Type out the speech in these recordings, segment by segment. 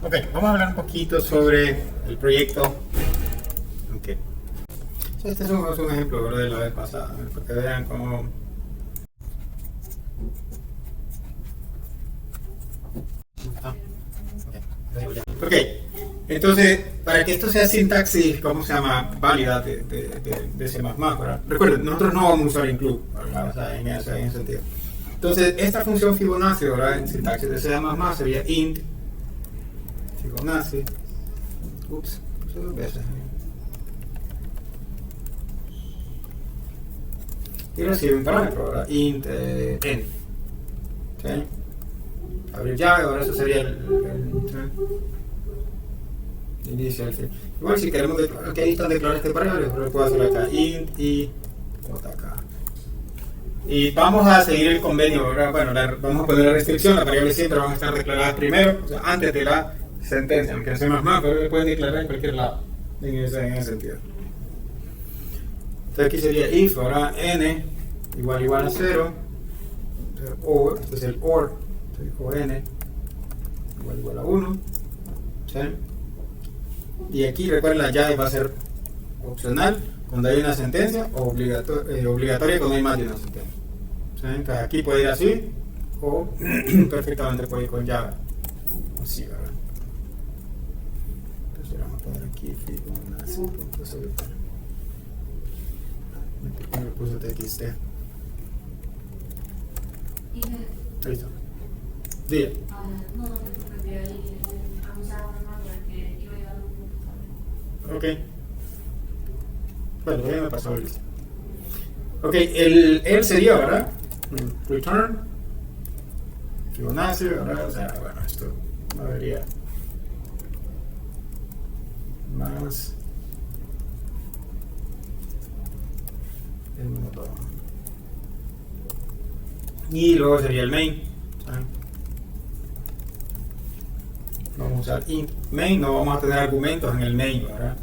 Ok, vamos a hablar un poquito sobre el proyecto. Okay. Este es un ejemplo, ¿verdad?, de la vez pasada, para que vean cómo. Ok, entonces, para que esto sea sintaxis, ¿cómo se llama? Válida de C++, ¿verdad? Recuerden, nosotros no vamos a usar include, ¿verdad? O sea, en ese sentido. Entonces, esta función Fibonacci, ¿verdad?, en sintaxis de C++ sería int Fibonacci. Ups, puse dos veces. Y recibe un parámetro, ¿verdad? Int n. ¿Sí? Abrir llave, ahora eso sería el inicio del fin. Igual si queremos declarar, que ahí está declarar este parámetro, lo puedo hacer acá, int y JK. Y vamos a seguir el convenio, ¿verdad? Bueno, vamos a poner la restricción, las variables siempre van a estar declaradas primero, o sea, antes de la sentencia, aunque sea más, pero le pueden declarar en cualquier lado, en ese sentido. Entonces aquí sería if, ¿verdad? N igual a 0, or, este es el or, o n igual a 1, ¿sí? Y aquí recuerden, la llave va a ser opcional cuando hay una sentencia o obligatoria cuando hay más de una sentencia, ¿sí? Entonces aquí puede ir así o perfectamente puede ir con llave así, ¿verdad? Entonces vamos a poner aquí Fibonacci.solution. Me puse TXT. Ahí está. Diga. Ok. Bueno, ya me pasó el listo. Ok, el sería, ¿verdad? Return Fibonacci, ¿verdad? O sea, bueno, esto no debería más el motor. Y luego sería el main, ¿sabes? Vamos a usar int main, no vamos a tener argumentos en el main, ¿verdad?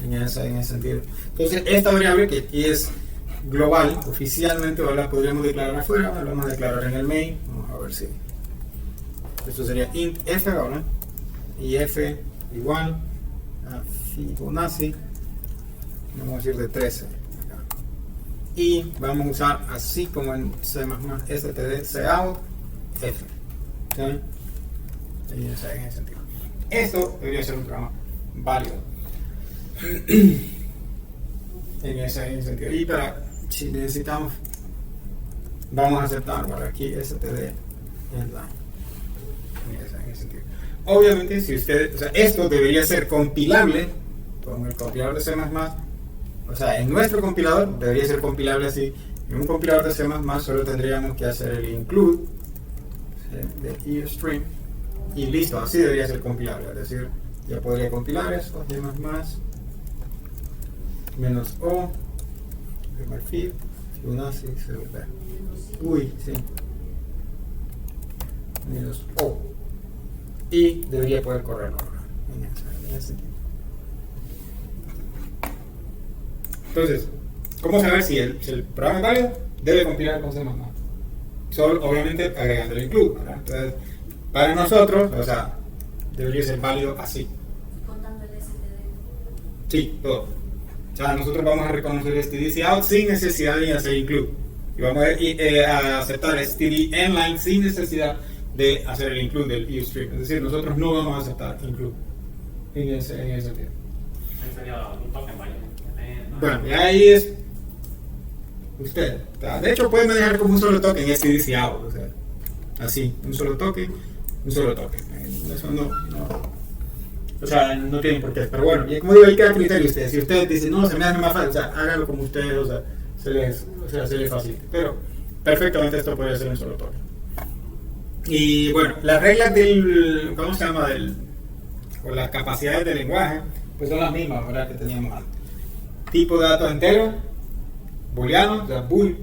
En ese sentido. Entonces, esta variable que aquí es global, oficialmente la podríamos declarar afuera, la vamos a declarar en el main. Vamos a ver si. Esto sería int f, ¿verdad? Y f igual a Fibonacci, vamos a decir de 13. Y vamos a usar así como en C++ std cout f. ¿Sí? En ese sentido. Esto debería ser un programa válido. En ese sentido. Y si necesitamos, vamos a aceptar por aquí std inline. En ese sentido. Obviamente, si ustedes, o sea, esto debería ser compilable con el compilador de C++. O sea, en nuestro compilador debería ser compilable así. En un compilador de C++ solo tendríamos que hacer el include, ¿sí?, de eString y listo, así debería ser compilable. Es decir, ya podría compilar esto, C++, menos O, primer fib, Fibonacci, uy, sí, menos O, y debería poder correrlo ahora, en ese sentido. Entonces, ¿cómo saber si el programa es válido? Debe compilar con C++. Solo, obviamente, agregando el include, ¿verdad? Entonces, para nosotros, o sea, debería ser válido así. ¿Contando el std? Sí, todo. O sea, nosotros vamos a reconocer el std out sin necesidad de hacer include. Y vamos a aceptar el std inline sin necesidad de hacer el include del eString. Es decir, nosotros no vamos a aceptar include en ese sentido. Sería un token, vaya. Bueno, y ahí es usted. De hecho, puede manejar como un solo token std out. O sea, así, un solo token. Eso no. O sea, no tiene por qué. Pero bueno, y como digo, ahí queda criterio ustedes. Si ustedes dicen, no, se me hace más fácil, o sea, háganlo como ustedes, o sea, se les facilita. Pero perfectamente esto puede ser un solo token. Y bueno, las reglas del, ¿cómo se llama? O las capacidades del lenguaje, pues son las mismas, ¿verdad?, que teníamos antes. Tipo de datos entero, booleano, o sea, bool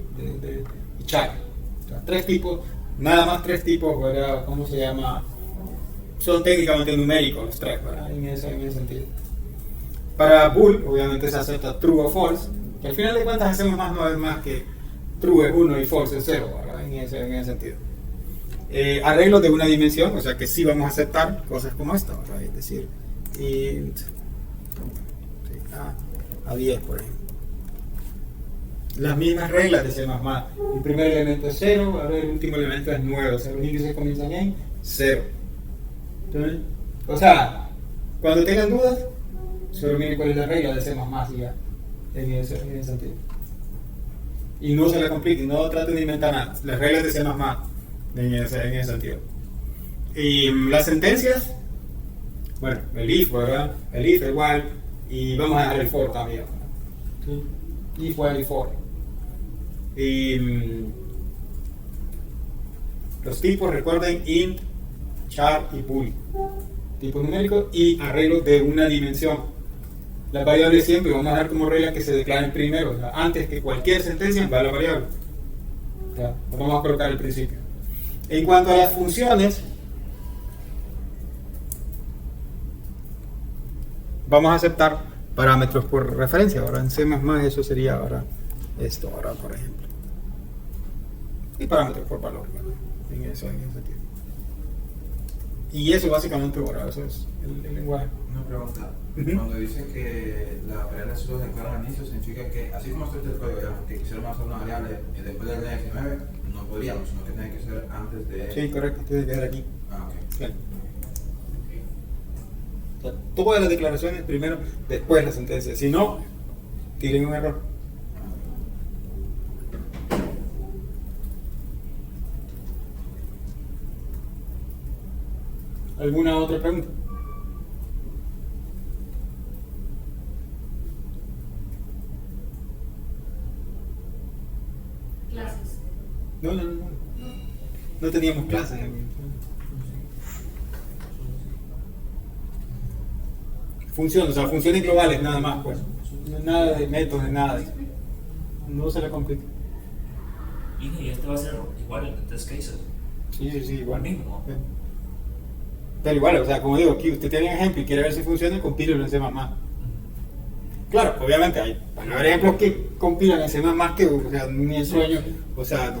y char. O sea, 3 tipos, nada más 3 tipos, ¿verdad? ¿Cómo se llama? Son técnicamente numéricos los 3, ¿verdad? En ese sentido. Para bool, obviamente se acepta true o false, que al final de cuentas hacemos no es más que true es 1 y false es 0, ¿verdad? En ese sentido. Arreglos de una dimensión, o sea que sí vamos a aceptar cosas como esta, ¿verdad? Es decir, int sí, a 10, por ejemplo. Las mismas reglas de C++. El primer elemento es 0, ahora el último elemento es 9, o sea, los índices comienzan en 0. ¿Entonces? O sea, cuando tengan dudas, solo miren cuál es la regla de C++ y ya, en ese sentido. Y no se la compliquen, no traten de inventar nada. Las reglas de C++ en ese sentido. Y las sentencias, bueno, el if, ¿verdad? El if, el while, y vamos a dejar el for también. ¿Sí? If, while y for. Y los tipos, recuerden, int, char y bool. Tipos numéricos y arreglos de una dimensión. Las variables siempre vamos a dejar como regla que se declaren primero, o sea, antes que cualquier sentencia va la variable. Ya, lo vamos a colocar al principio. En cuanto a las funciones, vamos a aceptar parámetros por referencia. Ahora en C++ eso sería ahora esto, ahora por ejemplo. Y parámetros por valor, ¿verdad? En ese sentido. Y eso básicamente, ahora eso es el lenguaje. Una pregunta. Ujú. Cuando dice que la variable solo se declara al inicio, significa que, así como está el código, digamos, que quisiéramos hacer una variable después del 19, no podríamos, sino que tiene que ser antes de... Sí, correcto, tiene que quedar aquí. Ah, ok. Claro. O sea, todas las declaraciones primero, después la sentencia. Si no, tienen un error. ¿Alguna otra pregunta? Clases. No. No teníamos clases. Funciones, o sea, funciones globales nada más, pues. Nada de métodos, nada de eso. No se le complica. Y este va a ser igual en test cases. Sí, igual. Mismo. Sí. Pero igual, o sea, como digo, aquí usted tiene un ejemplo y quiere ver si funciona, compílelo en C++. Claro, obviamente hay ejemplos que compilan en C++ que, o sea, ni en sueño, o sea,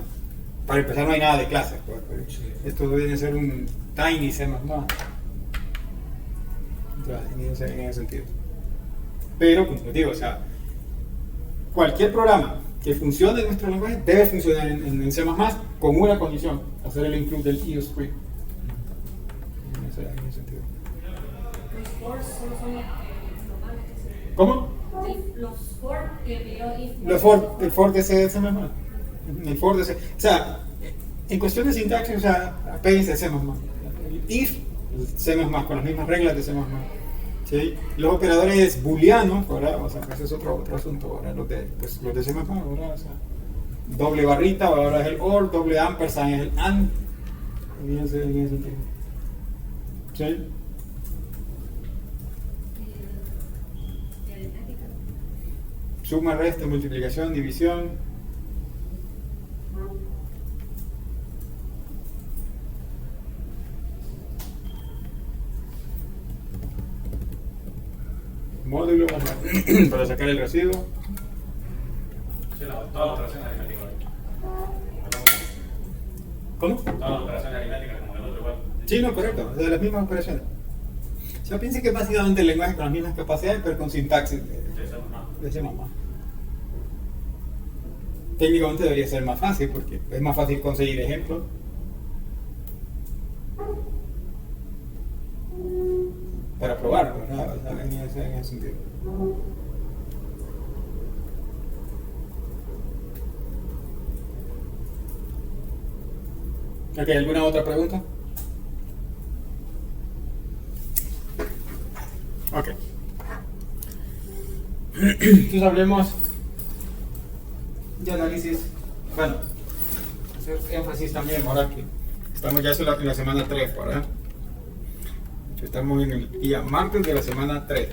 para empezar no hay nada de clases, pues, esto debe ser un tiny C++. O sea, en ese sentido. Pero, como les digo, o sea, cualquier programa que funcione en nuestro lenguaje debe funcionar en C++ con una condición, hacer el include del IOStream. En ese sentido. Los fors solo son globales. ¿Cómo? Los for que veo if. El for de C++. El for de C. O sea, en cuestión de sintaxis, o sea, apéguense a C++. El if, C++, con las mismas reglas de C++. ¿Sí? Los operadores booleanos, ¿verdad? O sea, ese es otro asunto, ¿verdad? Los de C++, ¿verdad? O sea, doble barrita, ahora es el OR, doble ampersand es el AND. En ese sentido. ¿Sí? Aritmética. Suma, resta, multiplicación, división. Módulo para sacar el residuo. Sí, todas las operaciones aritméticas. ¿Cómo? Todas las operaciones aritméticas, como el otro igual. Sí, no, correcto, de las mismas operaciones. O sea, piensen que es básicamente el lenguaje con las mismas capacidades, pero con sintaxis de C++. Técnicamente debería ser más fácil, porque es más fácil conseguir ejemplos. Para probar, ¿verdad? O sea, en ese sentido. ¿Ok? ¿Alguna otra pregunta? Ok. Entonces hablemos de análisis. Bueno, hacer énfasis también ahora que estamos ya en la semana 3, ¿verdad? Estamos en el día martes de la semana 3.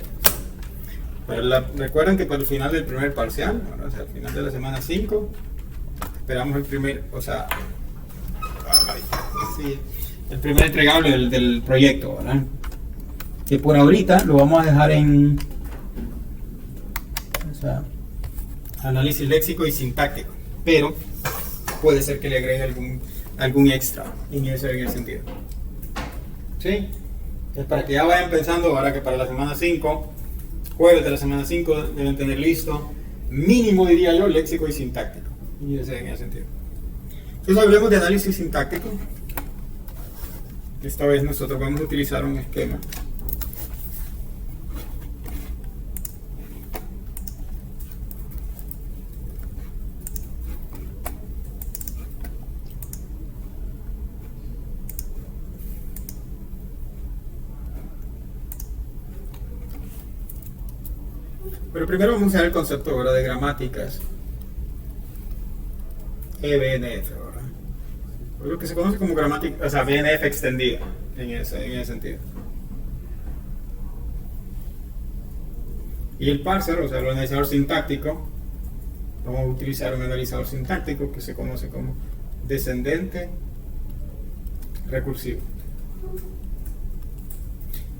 Pero recuerden que para el final del primer parcial, ¿verdad? O sea, al final de la semana 5, esperamos el primer, o sea, sí, el primer entregable del proyecto, ¿verdad? Que por ahorita lo vamos a dejar en, o sea, análisis léxico y sintáctico, pero puede ser que le agregue algún extra en ese sentido. ¿Sí? Entonces, para que ya vayan pensando, ahora que para la semana 5, jueves de la semana 5, deben tener listo, mínimo diría yo, léxico y sintáctico. En ese sentido. Entonces hablemos de análisis sintáctico. Esta vez nosotros vamos a utilizar un esquema. Pero primero vamos a ver el concepto ahora de gramáticas. BNF, ¿verdad? Lo que se conoce como gramática, o sea, BNF extendida, en ese sentido. Y el parser, o sea, el analizador sintáctico, vamos a utilizar un analizador sintáctico que se conoce como descendente recursivo.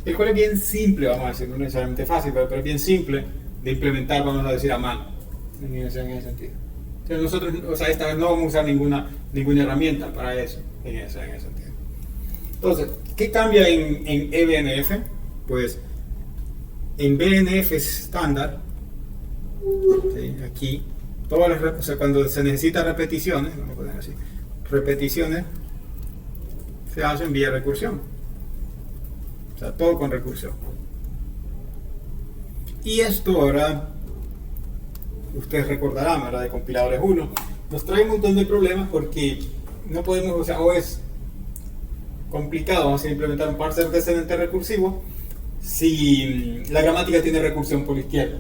El cual es bien simple, vamos a decir, no necesariamente fácil, pero es bien simple de implementar, vamos a decir, a mano, en ese sentido. Entonces nosotros, o sea, esta vez no vamos a usar ninguna herramienta para eso, en ese sentido. Entonces, ¿qué cambia en eBNF? Pues, en BNF estándar, ¿sí? Aquí, todas las, o sea, cuando se necesita repeticiones, vamos a poner así, repeticiones se hacen vía recursión. O sea, todo con recursión. Y esto ahora, ustedes recordarán, ¿verdad? De compiladores 1, nos trae un montón de problemas porque no podemos, o sea, o es complicado, vamos a implementar un parser descendente recursivo si la gramática tiene recursión por izquierda.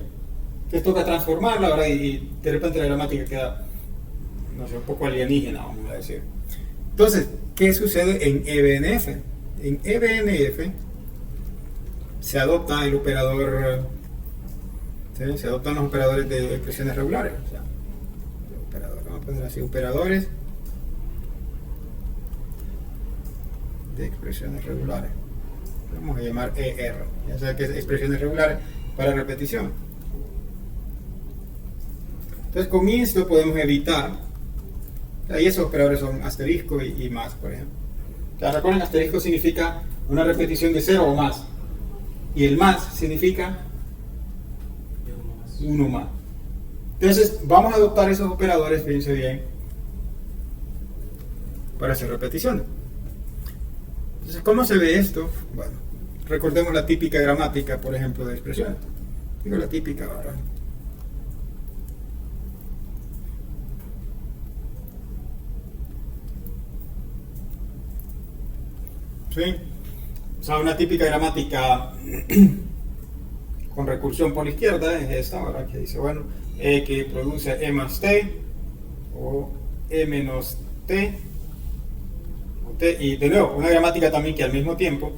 Entonces toca transformarla, ¿verdad? Y de repente la gramática queda, no sé, un poco alienígena, vamos a decir. Entonces, ¿qué sucede en eBNF? En eBNF se adopta el operador, ¿sí? Se adoptan los operadores de expresiones regulares, o sea, vamos a poner así, operadores de expresiones regulares, vamos a llamar ER, ya sea que es expresiones regulares para repetición. Entonces con esto podemos evitar, y esos operadores son asterisco y más, por ejemplo. O sea, recuerden, asterisco significa una repetición de 0 o más, y el más significa uno más. Entonces vamos a adoptar esos operadores, fíjense bien, para hacer repeticiones. Entonces, ¿cómo se ve esto? Bueno, recordemos la típica gramática, por ejemplo, de expresiones. Digo la típica ahora. ¿Sí? O sea, una típica gramática con recursión por la izquierda es esta, ¿verdad? Que dice, bueno, E que produce E más T, o E menos T, o T, y de nuevo, una gramática también que al mismo tiempo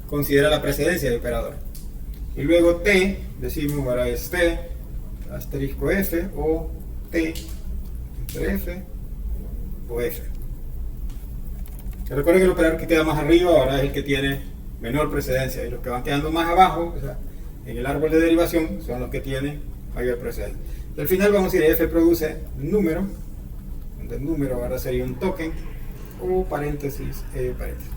considera la precedencia de operador. Y luego T, decimos, ahora es T, asterisco F, o T, entre F, o F. Recuerden que el operador que queda más arriba ahora es el que tiene menor precedencia, y los que van quedando más abajo, o sea, en el árbol de derivación, son los que tienen mayor precedencia. Y al final vamos a decir F produce un número, donde el número ahora sería un token, o paréntesis, paréntesis.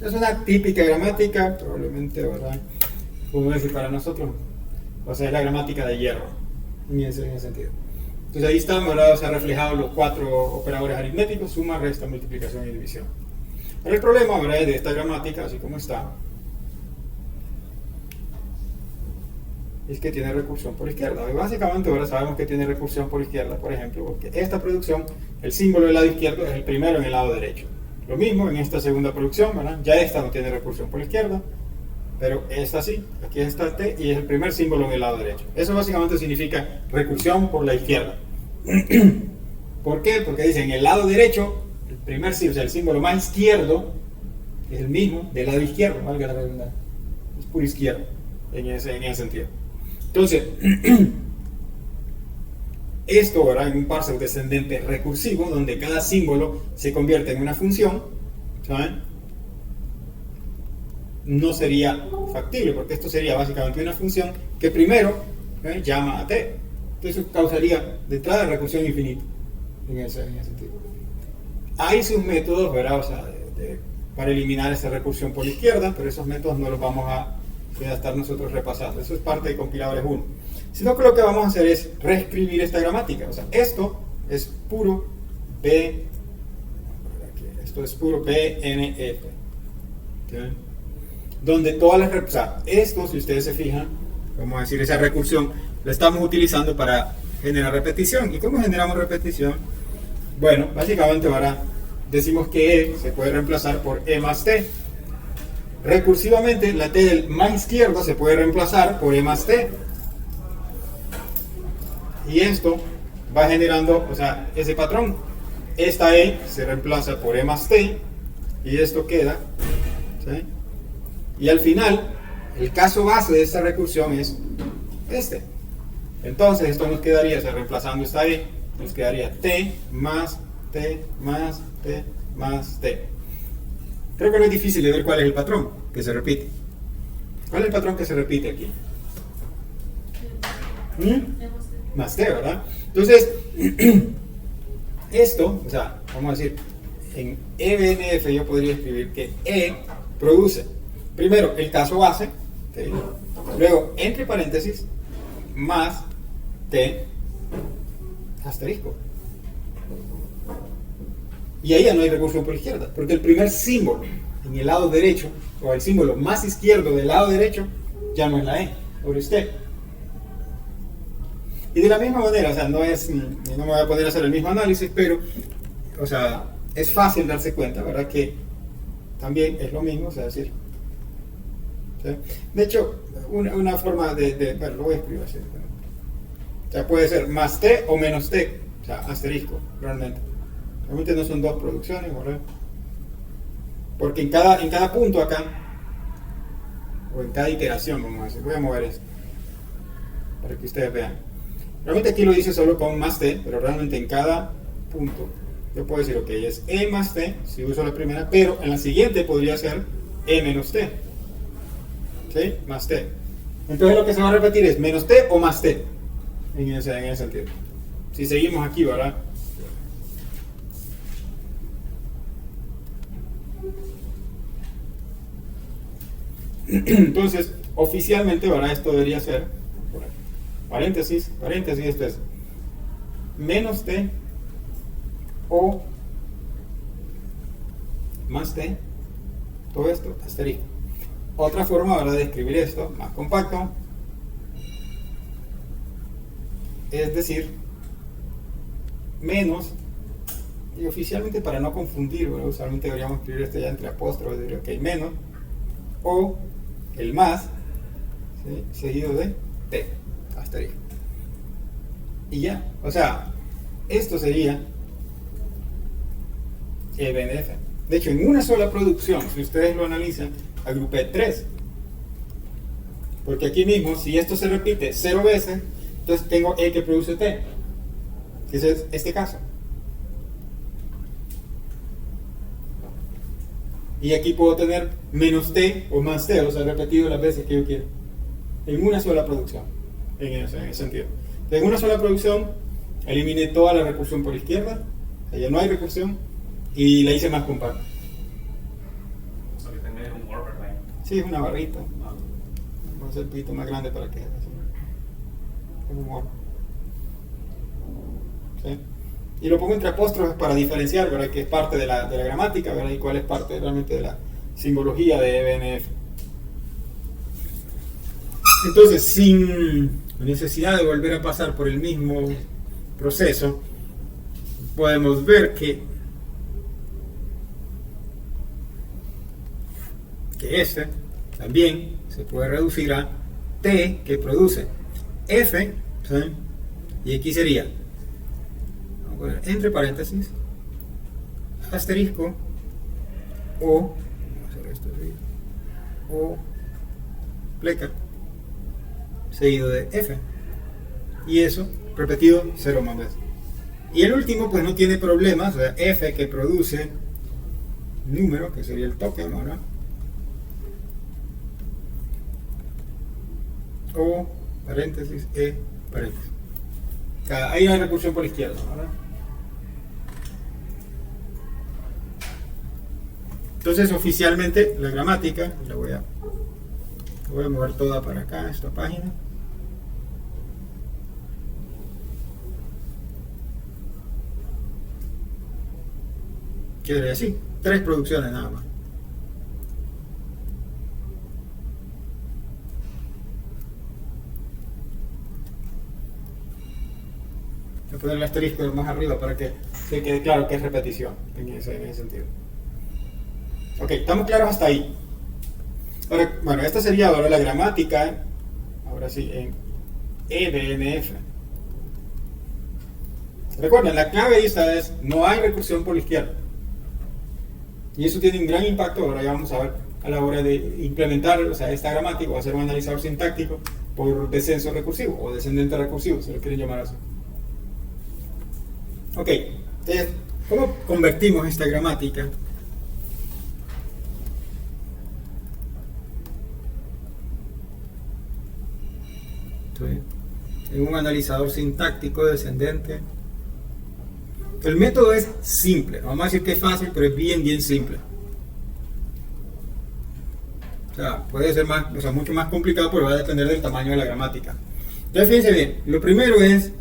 Es una típica gramática, probablemente, ¿verdad? Como decir para nosotros, o sea, es la gramática de hierro, en ese sentido. Entonces ahí están, ¿verdad? O sea, reflejados los 4 operadores aritméticos: suma, resta, multiplicación y división. Pero el problema, ¿verdad?, de esta gramática, así como está, es que tiene recursión por izquierda. Y básicamente ahora sabemos que tiene recursión por izquierda, por ejemplo, porque esta producción, el símbolo del lado izquierdo es el primero en el lado derecho. Lo mismo en esta segunda producción, ¿verdad? Ya esta no tiene recursión por izquierda, pero esta sí. Aquí está T y es el primer símbolo en el lado derecho. Eso básicamente significa recursión por la izquierda. ¿Por qué? Porque dice, en el lado derecho, el primer símbolo, o sea, el símbolo más izquierdo es el mismo del lado izquierdo, valga la redundancia. Es pura izquierda en ese sentido. Entonces, esto ahora en un parser descendente recursivo, donde cada símbolo se convierte en una función, ¿saben? No sería factible, porque esto sería básicamente una función que primero llama a t. Entonces eso causaría de entrada recursión infinita en ese sentido. Hay sus métodos, ¿verdad? O sea, para eliminar esta recursión por la izquierda, pero esos métodos no los vamos a estar nosotros repasando. Eso es parte de compiladores 1. Sino que lo que vamos a hacer es reescribir esta gramática. O sea, esto es puro BNF. ¿Okay? Donde todas las... O sea, esto, si ustedes se fijan, vamos a decir, esa recursión la estamos utilizando para generar repetición. ¿Y cómo generamos repetición? Bueno, básicamente ahora decimos que E se puede reemplazar por E más T. Recursivamente, la T del más izquierdo se puede reemplazar por E más T. Y esto va generando, o sea, ese patrón. Esta E se reemplaza por E más T y esto queda, ¿sí? Y al final, el caso base de esta recursión es este. Entonces esto nos quedaría, o sea, reemplazando esta E, nos quedaría T más T más T más T. Creo que no es difícil de ver cuál es el patrón que se repite. ¿Cuál es el patrón que se repite aquí? Más T, ¿verdad? Entonces, esto, o sea, vamos a decir, en EBNF yo podría escribir que E produce, primero, el caso base, ¿okay? Luego, entre paréntesis, más T asterisco. Y ahí ya no hay recursión por izquierda, porque el primer símbolo en el lado derecho, o el símbolo más izquierdo del lado derecho, ya no es la E, ahora es T. Y de la misma manera, o sea, no me voy a poder hacer el mismo análisis, pero, o sea, es fácil darse cuenta, ¿verdad? Que también es lo mismo, o sea, decir. ¿Sí? De hecho, una forma bueno, lo voy a escribir así. O sea, puede ser más T o menos T, o sea, asterisco, realmente. Realmente no son dos producciones, ¿verdad? Porque en cada punto acá, o en cada iteración, vamos a decir, voy a mover esto, para que ustedes vean. Realmente aquí lo dice solo con más T, pero realmente en cada punto yo puedo decir, ok, es E más T, si uso la primera, pero en la siguiente podría ser E menos T. ¿Sí? Más T. Entonces lo que se va a repetir es menos T o más T, en ese sentido. Si seguimos aquí, ¿verdad? Entonces, oficialmente, ¿verdad? Esto debería ser, por aquí, paréntesis, esto es menos T o más T, todo esto, asterisco. Otra forma, ¿verdad?, de escribir esto, más compacto, es decir, menos, y oficialmente para no confundir, ¿verdad? Usualmente deberíamos escribir esto ya entre apóstrofes, diría, ok, menos, o el más, ¿sí?, seguido de T, asterisco. Y ya, o sea, esto sería EBNF. De hecho, en una sola producción, si ustedes lo analizan, agrupé 3. Porque aquí mismo, si esto se repite 0 veces, entonces tengo E que produce T, que es este caso. Y aquí puedo tener menos T o más T, o sea, repetido las veces que yo quiero. En una sola producción, en ese sentido. Entonces, en una sola producción, eliminé toda la recursión por izquierda, o sea, ya no hay recursión, y la hice más compacta. O sea, que tenés un Word, ¿verdad? Sí, es una barrita. Vamos a hacer un poquito más grande para que es un Word. ¿Sí? Y lo pongo entre apóstrofes para diferenciar, ¿verdad?, que es parte de la gramática, ¿verdad?, y cuál es parte realmente de la simbología de EBNF. Entonces, sin necesidad de volver a pasar por el mismo proceso, podemos ver que este también se puede reducir a T, que produce F, ¿sí?, y aquí sería, vamos a poner entre paréntesis, asterisco, o, vamos a hacer esto así, o pleca, seguido de F, y eso repetido 0 más veces. Y el último pues no tiene problemas, o sea, F que produce número, que sería el token, ¿verdad?, o paréntesis, E paréntesis. Ahí hay recursión por la izquierda, ¿verdad? Entonces oficialmente la gramática, la voy a mover toda para acá, esta página. Quiere decir 3 producciones nada más. Voy a poner el asterisco más arriba para que se quede claro que es repetición en ese sentido. Ok, estamos claros hasta ahí. Ahora, bueno, esta sería ahora la gramática, ahora sí, en EDNF. Recuerden, la clave de esta es, no hay recursión por la izquierda. Y eso tiene un gran impacto, ahora ya vamos a ver, a la hora de implementar, o sea, esta gramática o hacer un analizador sintáctico por descenso recursivo o descendente recursivo, si lo quieren llamar así. Ok, entonces, ¿cómo convertimos esta gramática en un analizador sintáctico descendente? El método es simple, no vamos a decir que es fácil, pero es bien simple. O sea, puede ser más, o sea, mucho más complicado, pero va a depender del tamaño de la gramática. Entonces, fíjense bien, lo primero es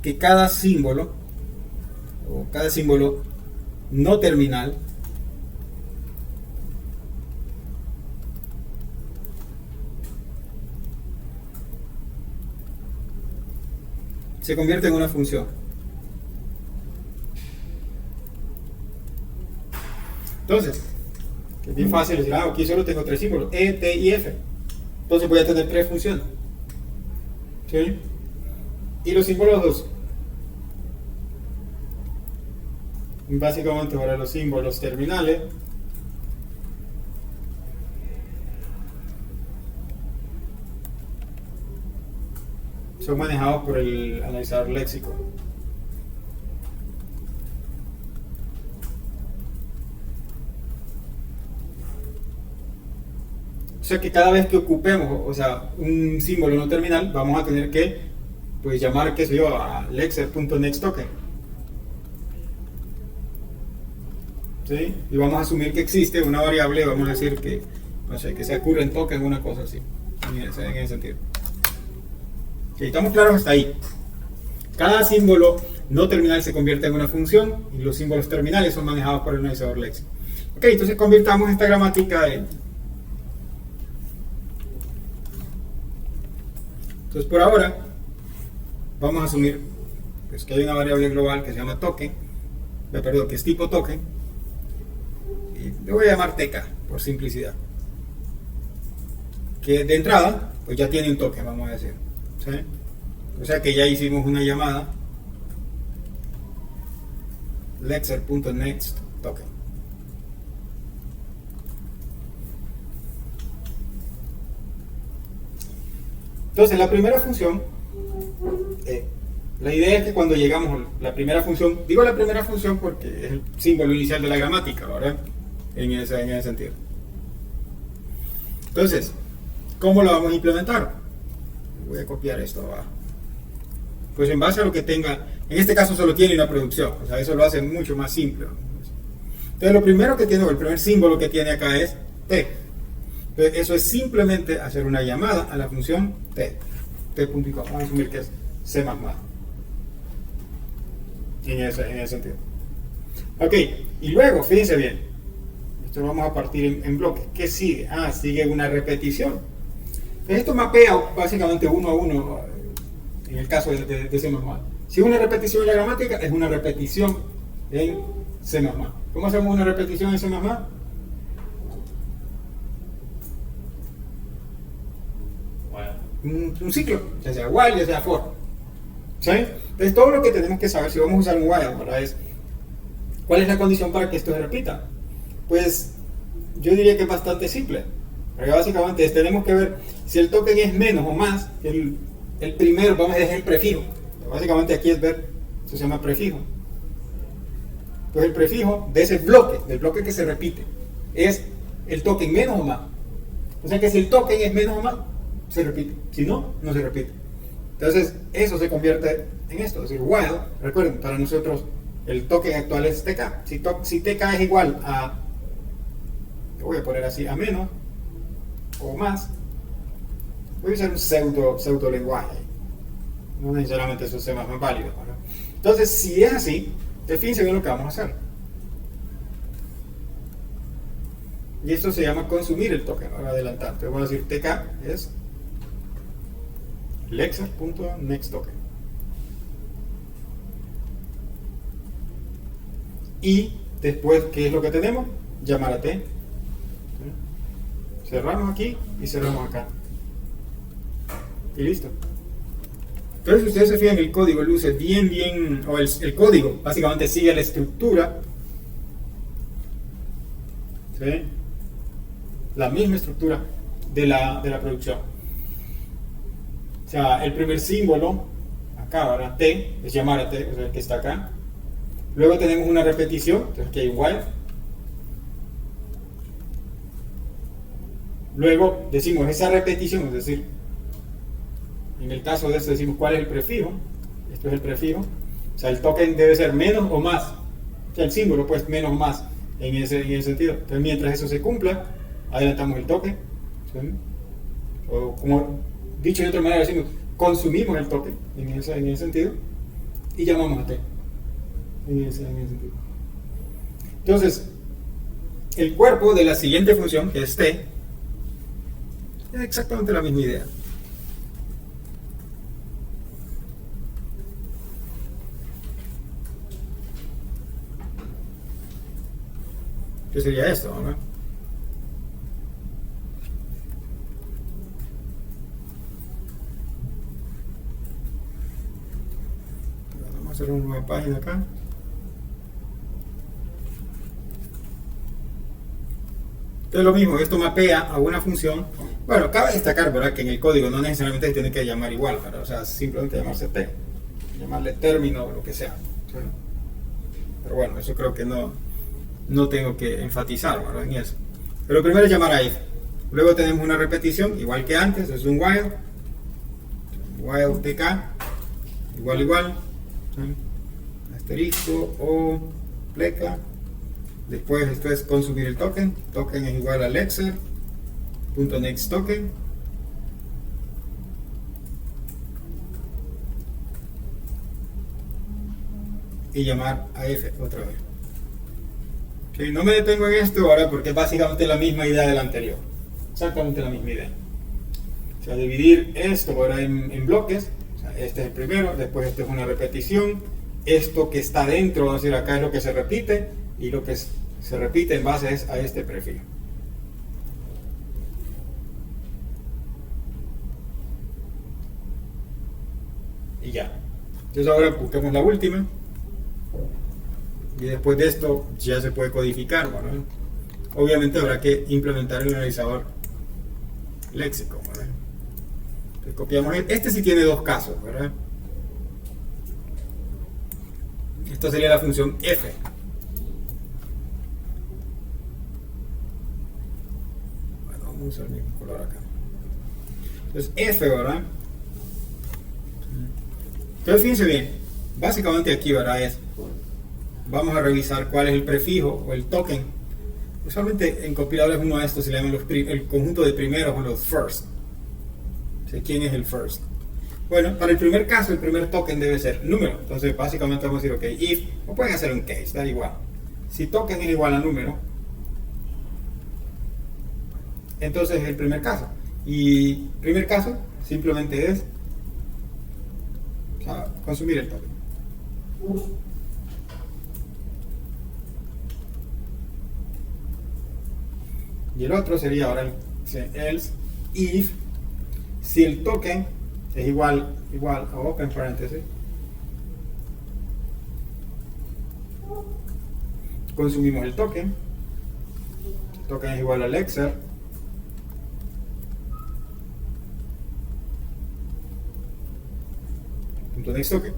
que cada símbolo no terminal se convierte en una función. Entonces, es bien fácil decir, aquí solo tengo 3 símbolos, E, T y F. Entonces voy a tener 3 funciones. ¿Sí? Y los símbolos 2. Básicamente ahora los símbolos terminales son manejados por el analizador léxico. O sea que cada vez que ocupemos, o sea, un símbolo no terminal, vamos a tener que, pues, llamar, qué sé yo, a lexer.nextToken. ¿Sí? Y vamos a asumir que existe una variable, vamos a decir que, no sé, que sea current token, una cosa así, en ese sentido. ¿Sí? Estamos claros hasta ahí. Cada símbolo no terminal se convierte en una función y los símbolos terminales son manejados por el analizador léxico. Ok, entonces convirtamos esta gramática en... Entonces por ahora vamos a asumir, pues, que hay una variable global que se llama token, perdón, que es tipo token, y le voy a llamar TK por simplicidad, que de entrada pues ya tiene un token, vamos a decir, ¿sí? O sea que ya hicimos una llamada lexer.nextToken. Entonces la primera función, la idea es que cuando llegamos a la primera función, digo la primera función porque es el símbolo inicial de la gramática, ¿verdad? En ese sentido. Entonces, ¿cómo lo vamos a implementar? Voy a copiar esto abajo. Pues en base a lo que tenga, en este caso solo tiene una producción, o sea, eso lo hace mucho más simple. Entonces lo primero que tiene, el primer símbolo que tiene acá es T. Entonces eso es simplemente hacer una llamada a la función T. T.com, vamos a asumir que es C++. En ese sentido. Ok, y luego, fíjense bien, esto lo vamos a partir en bloques. ¿Qué sigue? Sigue una repetición. Entonces esto mapea básicamente 1 a 1 en el caso de C++. Si es una repetición en la gramática, es una repetición en C++. ¿Cómo hacemos una repetición en C++? Un ciclo, ya sea while, ya sea for. ¿Sí? Entonces todo lo que tenemos que saber si vamos a usar un while, ¿verdad? Es ¿cuál es la condición para que esto se repita? Pues yo diría que es bastante simple, porque básicamente tenemos que ver si el token es menos o más que el primero, vamos a decir el prefijo. Básicamente aquí es ver, eso se llama prefijo. Pues el prefijo de ese bloque, del bloque que se repite, es el token menos o más. O sea que si el token es menos o más, se repite. Si no, no se repite. Entonces, eso se convierte en esto. Es decir, while, recuerden, para nosotros el token actual es TK. Si TK es igual a lo voy a poner así, a menos o más, voy a usar un pseudo lenguaje. No necesariamente eso sea más válido, ¿no? Entonces, si es así, fíjense bien lo que vamos a hacer. Y esto se llama consumir el token. Ahora adelantar. Te voy a decir TK es lexer.nextToken. Y después, ¿qué es lo que tenemos? Llamar a T. Cerramos aquí y cerramos acá. Y listo. Entonces, si ustedes se fijan, el código luce bien, o el código básicamente sigue la estructura. ¿Sí? La misma estructura de la producción. O sea, el primer símbolo, acá, ahora T, es llamar a T, o sea, el que está acá. Luego tenemos una repetición, entonces aquí hay while. Luego decimos esa repetición, es decir, en el caso de esto decimos cuál es el prefijo. Esto es el prefijo. O sea, el token debe ser menos o más. O sea, el símbolo, pues, menos o más en ese sentido. Entonces, mientras eso se cumpla, adelantamos el token. ¿Sí? O como dicho de otra manera, decimos, consumimos el token en ese sentido y llamamos a T. En ese sentido. Entonces, el cuerpo de la siguiente función, que es T, es exactamente la misma idea. ¿Qué sería esto? ¿No? Vamos a hacer una nueva página acá. Entonces lo mismo, esto mapea a una función. Bueno, cabe destacar, ¿verdad?, que en el código no necesariamente se tiene que llamar igual, ¿verdad? O sea, simplemente llamarse T, llamarle término o lo que sea. ¿Sí? Pero bueno, eso creo que no tengo que enfatizar, ¿verdad?, en eso. Pero primero es llamar a if. Luego tenemos una repetición, igual que antes, es un while. While tk, igual. ¿Sí? Asterisco o pleca. Después esto es consumir el token. Token es igual a lexer.nextToken. Y llamar a f otra vez. ¿Sí? No me detengo en esto ahora porque es básicamente la misma idea de la anterior. Exactamente la misma idea. O sea, dividir esto ahora en bloques. O sea, este es el primero, después esto es una repetición. Esto que está dentro, vamos a decir, acá es lo que se repite. Y lo que se repite en base a este prefijo. Y ya. Entonces ahora busquemos la última. Y después de esto ya se puede codificar, ¿verdad? Obviamente habrá que implementar el analizador léxico, ¿verdad? Entonces copiamos. Este sí tiene dos casos, ¿verdad? Esta sería la función f. Vamos a usar el mismo color acá. Entonces f, ¿verdad? Entonces fíjense bien, básicamente aquí, ¿verdad?, vamos a revisar cuál es el prefijo o el token. Usualmente en compiladores uno de estos se le llama el conjunto de primeros o los first. O sea, ¿quién es el first? Bueno, para el primer caso, el primer token debe ser número. Entonces básicamente vamos a decir, ok, if, o pueden hacer un case, da igual. Si token es igual a número, entonces es el primer caso. Y primer caso simplemente es, o sea, consumir el token. Y el otro sería ahora el else if, si el token es igual a open paréntesis, consumimos el token es igual a lexer .next token.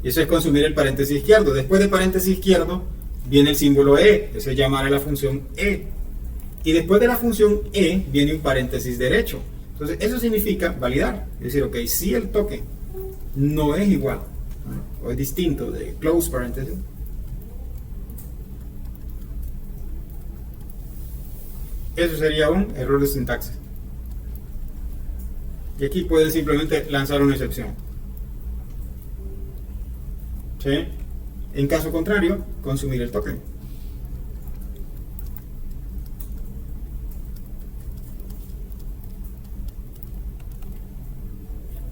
Y eso es consumir el paréntesis izquierdo. Después del paréntesis izquierdo viene el símbolo e, eso es llamar a la función e. Y después de la función e viene un paréntesis derecho. Entonces eso significa validar. Es decir, ok, si el token no es igual, ¿no?, o es distinto de close paréntesis, Eso sería un error de sintaxis. Y aquí pueden simplemente lanzar una excepción. ¿Sí? En caso contrario, consumir el token.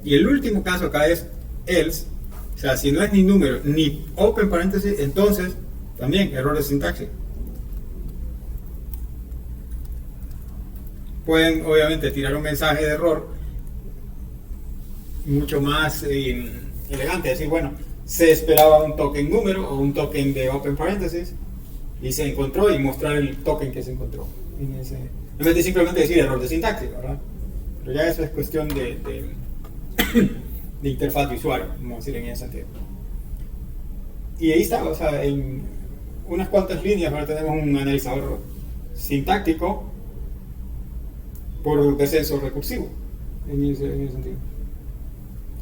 Y el último caso acá es else. O sea, si no es ni número ni open paréntesis, entonces también error de sintaxis. Pueden obviamente tirar un mensaje de error mucho más elegante, decir, bueno, se esperaba un token número o un token de open paréntesis y se encontró, y mostrar el token que se encontró en vez de simplemente decir error de sintaxis, ¿verdad? Pero ya eso es cuestión de interfaz de usuario, vamos a decir, en ese sentido. Y ahí está, o sea, en unas cuantas líneas ahora tenemos un analizador sintáctico por descenso recursivo, en ese sentido.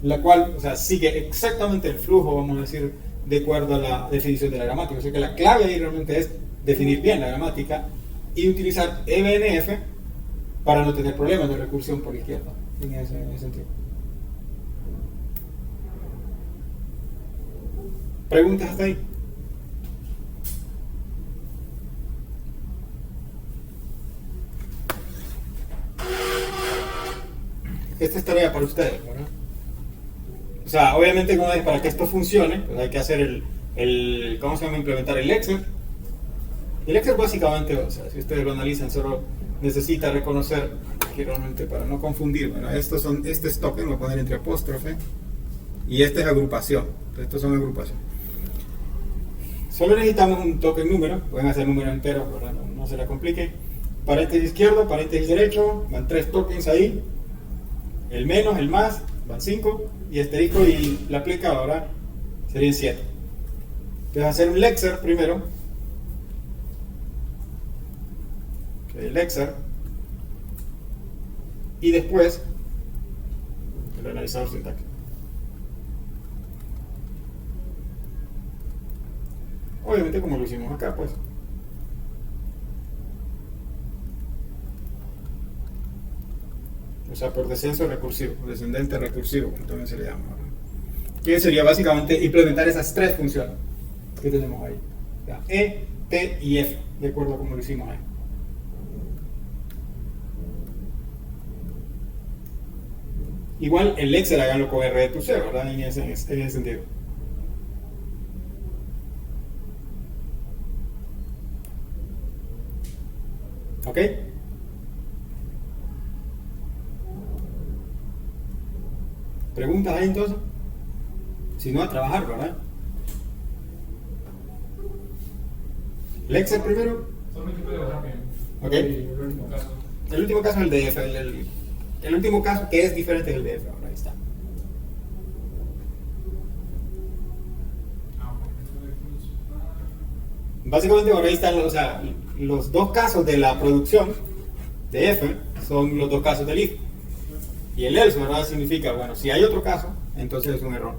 La cual, o sea, sigue exactamente el flujo, vamos a decir, de acuerdo a la definición de la gramática. O sea que la clave ahí realmente es definir bien la gramática y utilizar EBNF para no tener problemas de recursión por izquierda, en ese sentido. ¿Preguntas hasta ahí? Esta es tarea para ustedes, ¿verdad? O sea, obviamente para que esto funcione, pues hay que hacer ¿cómo se llama? Implementar el Lexer. El Lexer básicamente, o sea, si ustedes lo analizan, solo necesita reconocer, aquí realmente para no confundir, bueno, este es token, lo voy a poner entre apóstrofe, y este es agrupación. Entonces, estos son agrupación. Solo necesitamos un token número, pueden hacer número entero, ¿verdad? No se la complique. Paréntesis izquierdo, paréntesis derecho, van 3 tokens ahí, el menos, el más, van 5, y asterisco y la aplica ahora serían 7. Entonces hacer un Lexer primero, el Lexer, y después el analizador sintáctico. Obviamente como lo hicimos acá, pues. O sea, por descenso recursivo, descendente recursivo, como también se le llama. Que sería básicamente implementar esas 3 funciones que tenemos ahí. Ya, E, T y F, de acuerdo a como lo hicimos ahí. Igual el Excel háganlo con R to C, ¿verdad? En ese sentido. ¿Ok? ¿Preguntas ahí entonces? Si no, a trabajar, ¿verdad? ¿Lexer primero? Solamente puede bajar bien. Ok. El último caso. El último caso es el DF. El último caso que es diferente es el DF. Ahora ahí está. Básicamente ahora ahí están los 2 casos de la producción de F son los 2 casos del if. Y el else, ¿verdad? Significa, bueno, si hay otro caso, entonces es un error.